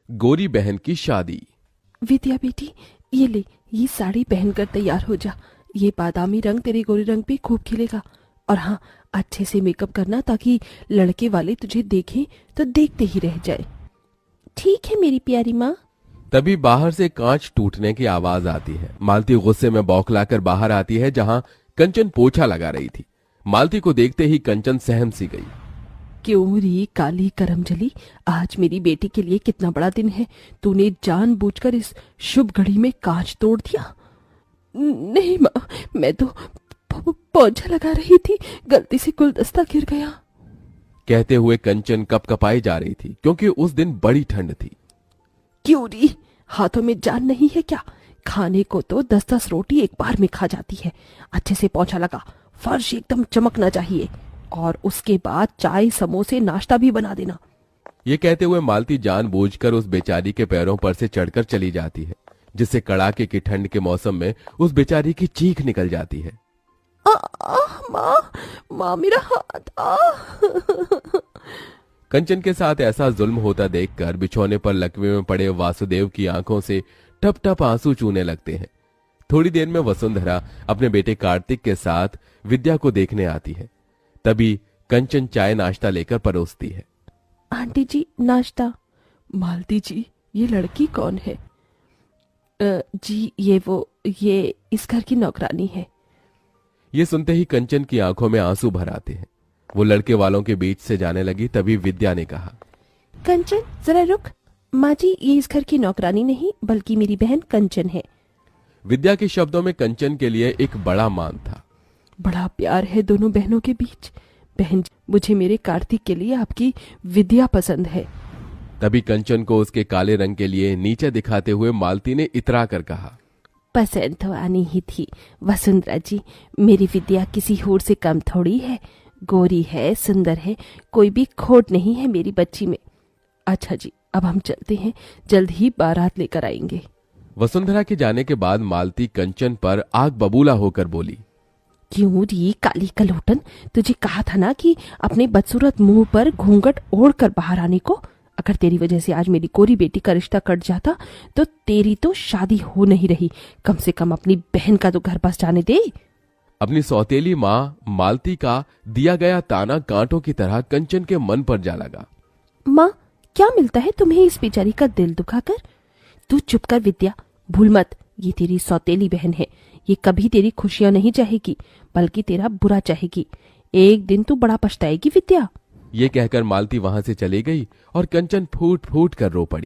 गोरी बहन की शादी। विद्या बेटी, ये ले, ये साड़ी पहनकर तैयार हो जा। ये बादामी रंग तेरे गोरे रंग पे खूब खिलेगा। और हाँ, अच्छे से मेकअप करना ताकि लड़के वाले तुझे देखें तो देखते ही रह जाए। ठीक है मेरी प्यारी माँ। तभी बाहर से कांच टूटने की आवाज आती है। मालती गुस्से में बौखलाकर बाहर आती है जहां कंचन पोछा लगा रही थी। मालती को देखते ही कंचन सहम सी गई। क्यों री काली करमजली, आज मेरी बेटी के लिए कितना बड़ा दिन है। तूने जानबूझकर इस शुभ घड़ी में कांच तोड़ दिया। नहीं माँ, मैं तो पोछा लगा रही थी, गलती से गुलदस्ता गिर गया। कहते हुए कंचन कपकपाई जा रही थी क्योंकि उस दिन बड़ी ठंड थी। क्यों री, हाथों में जान नहीं है क्या? खाने को तो 10-10 रोटी एक बार में खा जाती है। अच्छे से पोछा लगा, फर्श एकदम चमकना चाहिए। और उसके बाद चाय, समोसे, नाश्ता भी बना देना। ये कहते हुए मालती जानबूझकर उस बेचारी के पैरों पर से चढ़कर चली जाती है, जिससे कड़ाके की ठंड के मौसम में उस बेचारी की चीख निकल जाती है। माँ, माँ मेरा हाथ कंचन के साथ ऐसा जुल्म होता देखकर बिछौने पर लकवे में पड़े वासुदेव की आंखों से टप टप आंसू चूने लगते हैं। थोड़ी देर में वसुंधरा अपने बेटे कार्तिक के साथ विद्या को देखने आती है। तभी कंचन चाय नाश्ता लेकर परोसती है। आंटी जी, नाश्ता। मालती जी, ये लड़की कौन है? जी, ये इस घर की नौकरानी है। ये सुनते ही कंचन की आंखों में आंसू भर आते हैं। वो लड़के वालों के बीच से जाने लगी। तभी विद्या ने कहा, कंचन जरा रुक। माँ जी, ये इस घर की नौकरानी नहीं बल्कि मेरी बहन कंचन है। विद्या के शब्दों में कंचन के लिए एक बड़ा मान था। बड़ा प्यार है दोनों बहनों के बीच। बहन जी, मुझे मेरे कार्तिक के लिए आपकी विद्या पसंद है। तभी कंचन को उसके काले रंग के लिए नीचे दिखाते हुए मालती ने इतरा कर कहा, पसंद तो आनी ही थी वसुंधरा जी। मेरी विद्या किसी होर से कम थोड़ी है। गोरी है, सुंदर है, कोई भी खोट नहीं है मेरी बच्ची में। अच्छा जी, अब हम चलते हैं, जल्द ही बारात लेकर आएंगे। वसुंधरा के जाने के बाद मालती कंचन पर आग बबूला होकर बोली, क्यों री काली कलोटन, तुझे कहा था ना कि अपने बदसूरत मुंह पर घूंघट ओढ़ कर बाहर आने को। अगर तेरी वजह से आज मेरी गोरी बेटी का रिश्ता कट जाता तो तेरी तो शादी हो नहीं रही। कम से कम अपनी बहन का तो घर बस जाने दे। अपनी सौतेली माँ मालती का दिया गया ताना कांटों की तरह कंचन के मन पर जा लगा। माँ, क्या मिलता है तुम्हें इस बेचारी का दिल दुखाकर? तू चुप कर विद्या, भूल मत, ये तेरी सौतेली बहन है। ये कभी तेरी खुशियां नहीं चाहेगी बल्कि तेरा बुरा चाहेगी। एक दिन तू बड़ा पछताएगी विद्या। ये कहकर मालती वहां से चली गई और कंचन फूट फूट कर रो पड़ी।